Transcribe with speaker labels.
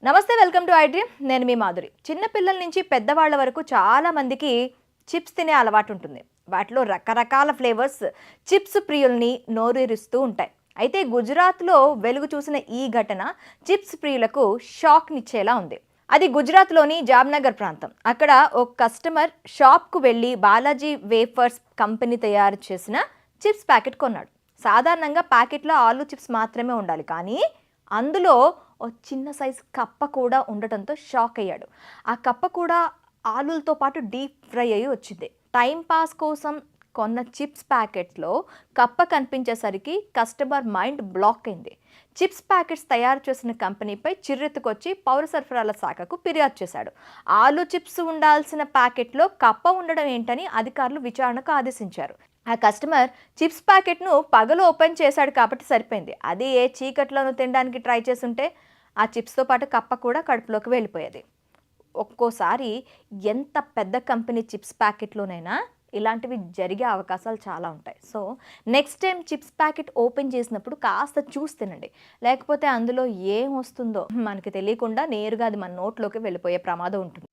Speaker 1: నమస్తే, welcome to iDream. నేను మీ మాధురి. చిన్న పిల్లల నుంచి పెద్దవాళ్ల వరకు చాలా మందికి చిప్స్ తినే అలవాటు ఉంటుంది. వాటిలో రకరకాల ఫ్లేవర్స్ చిప్స్ ప్రియుల్ని నోరూరిస్తూ ఉంటాయి. అయితే గుజరాత్లో వెలుగు చూసిన ఈ ఘటన చిప్స్ ప్రియులకు షాక్నిచ్చేలా ఉంది. అది గుజరాత్లోని జామ్నగర్ ప్రాంతం. అక్కడ ఒక కస్టమర్ షాప్కు వెళ్ళి బాలాజీ వేఫర్స్ కంపెనీ తయారు చేసిన చిప్స్ ప్యాకెట్ కొన్నాడు. సాధారణంగా ప్యాకెట్లో ఆలూ చిప్స్ మాత్రమే ఉండాలి, కానీ అందులో ఓ చిన్న సైజు కప్ప కూడా ఉండటంతో షాక్ అయ్యాడు. ఆ కప్ప కూడా ఆలులతో పాటు డీప్ ఫ్రై అయ్యి వచ్చింది. టైం పాస్ కోసం కొన్న చిప్స్ ప్యాకెట్లో కప్ప కనిపించేసరికి కస్టమర్ మైండ్ బ్లాక్ అయింది. చిప్స్ ప్యాకెట్స్ తయారు చేసిన కంపెనీపై చిర్రెత్తుకొచ్చి పౌర సరఫరాల శాఖకు ఫిర్యాదు చేశాడు. ఆలు చిప్స్ ఉండాల్సిన ప్యాకెట్లో కప్ప ఉండడం ఏంటని అధికారులు విచారణకు ఆదేశించారు. ఆ కస్టమర్ చిప్స్ ప్యాకెట్ను పగలు ఓపెన్ చేశాడు కాబట్టి సరిపోయింది. అది ఏ చీకట్లోనూ తినడానికి ట్రై చేస్తుంటే ఆ చిప్స్తో పాటు కప్ప కూడా కడుపులోకి వెళ్ళిపోయేది. ఒక్కోసారి ఎంత పెద్ద కంపెనీ చిప్స్ ప్యాకెట్లోనైనా ఇలాంటివి జరిగే అవకాశాలు చాలా ఉంటాయి. So next time chips packet open చేసినప్పుడు కాస్త చూసి తినండి. లేకపోతే అందులో ఏం వస్తుందో మనకి తెలియకుండా నేరుగా అది మన నోట్లోకి వెళ్ళిపోయే ప్రమాదం ఉంటుంది.